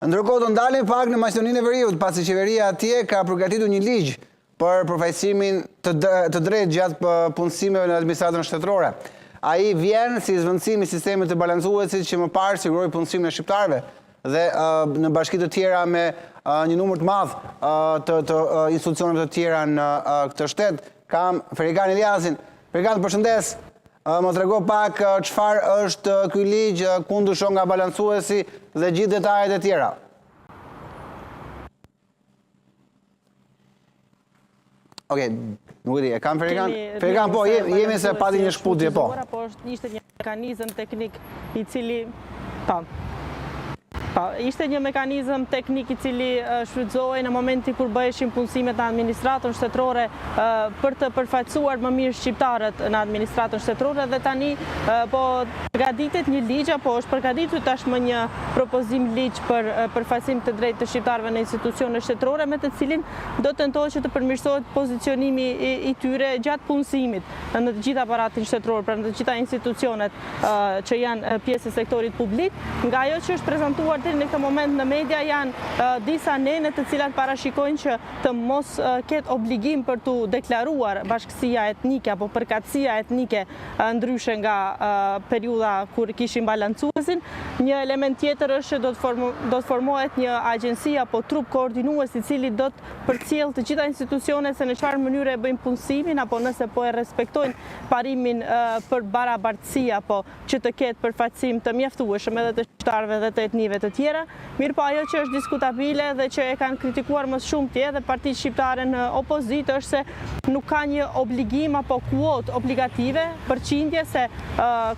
Ndërkohë të ndalim pak në Maqedoninë e Veriut, pasi qeveria atje ka përgatitur një ligj për përfaqësimin të drejtë gjatë punësimeve në administratën shtetërore. Ai vjen si zvendësim i sistemit të balancuesit që më parë siguroi punësimin e shqiptarëve dhe në bashki të tjera me një numër të madh të institucioneve të tjera në këtë shtet. Kam Ferikan Eliasin. Ferikan, përshëndes. Më trego pak çfarë është ky ligj, ku ndryshon nga balancuesi dhe gjithë detajet e tjera. Okej, nuk e di, e kam Ferikan? Ferikan, po, jemi se pati një shkputje, po. Po, ishte një mekanizëm teknik i cili... Ishte një mekanizëm teknik i cili shfrytëzohej në momenti kur bëheshin punësimet në administratën shtetërore për të përfaqësuar më mirë shqiptarët në administratën shtetërore dhe tani po përgatitet një ligj apo është përgatitur tashmë një propozim ligj për përfaqësim të drejtë të shqiptarëve në institucione shtetërore me të cilin do tentohet që të përmirësohet pozicionimi i tyre gjatë punësimit në të gjithë aparatin shtetëror, pra në të gjitha institucionet që janë pjesë e sektorit publik, nga ajo që është prezantuar deri në këtë moment në media janë disa nene të cilat parashikojnë që të mos ketë obligim për të deklaruar bashkësia etnike apo përkatësia etnike ndryshe nga periudha kur kishin balancuesin. Një element tjetër është që do të formohet një agjenci apo trup koordinues i cili do të përcjell të gjitha institucionet se në çfarë mënyre e bëjnë punësimin apo nëse po e respektojnë parimin për barabartësi apo që të ketë përfaqësim të mjaftueshëm edhe të shqiptarëve dhe të etnive të tjera. Mirë po ajo që është diskutabile dhe që e kanë kritikuar më shumë tje dhe Partitë Shqiptare në opozitë është se nuk ka një obligim apo kuotë obligative për qindje se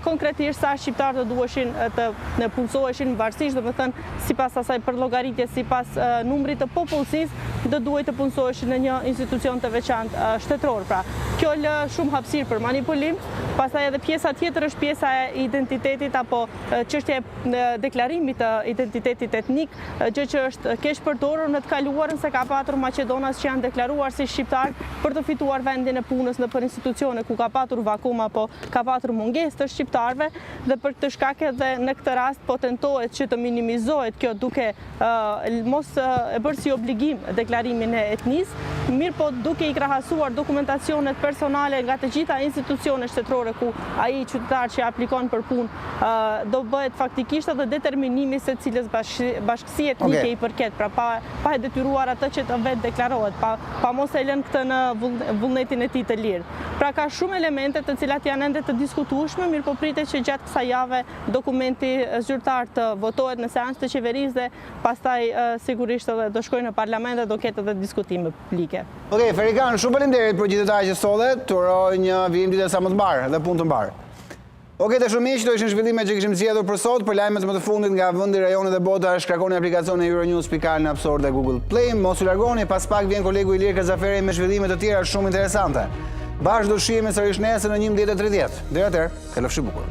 konkretisht sa shqiptarë të duheshin të punësoheshin varësisht, do të thënë sipas asaj përllogaritje, sipas numrit të popullsisë do duhet të punësoheshin në një institucion të veçantë shtetëror. Pra, kjo lë shumë hapësirë për manipulim. Pastaj edhe pjesa tjetër është pjesa e identitetit apo çështja e deklarimit të identitetit etnik, gjë që është keq përdorur në të kaluarën se ka patur maqedonas që janë deklaruar si shqiptar për të fituar vendin e punës nëpër institucione ku ka patur vakum apo ka patur mungesë të shqiptarëve dhe për këtë shkak edhe në këtë rast po tentohet që të minimizohet kjo duke mos e bërë si obligim deklarimin e etnisë, mirë po duke i krahasuar dokumentacionet personale nga të gjitha institucionet shtetërore ku ai qytetar që aplikon për punë do bëhet faktikisht edhe determinimi se cilës bashkësi etnike i përket, pra pa e detyruar atë që të vetë deklarohet, pa mos e lënë këtë në vullnetin e tij të lirë. Pra ka shumë elemente të cilat janë ende të diskutueshme, mirë po pritet që gjatë kësaj jave dokumenti zyrtar të votohet në seancë të qeverisë dhe pastaj sigurisht edhe do shkojnë në parlament dhe do ketë edhe diskutime publike. Okej, Ferikan, shumë faleminderit për gjithë detajet që sodhe, të uroj një vijim dite sa më të mbarë dhe punë të mbarë. Okej, të shumë miq, do ishin zhvillimet që kishim zgjedhur për sot. Për lajmet më të fundit nga vendi, rajoni dhe bota, shkarkoni aplikacionin Euronews.al në App Store dhe Google Play. Mos u largoni, pas pak vjen kolegu Ilir Kazaferi me zhvillime të tjera shumë interesante. Bashkë do shihemi sërish nesër në 11:30. Deri atëherë, kalofshi bukur.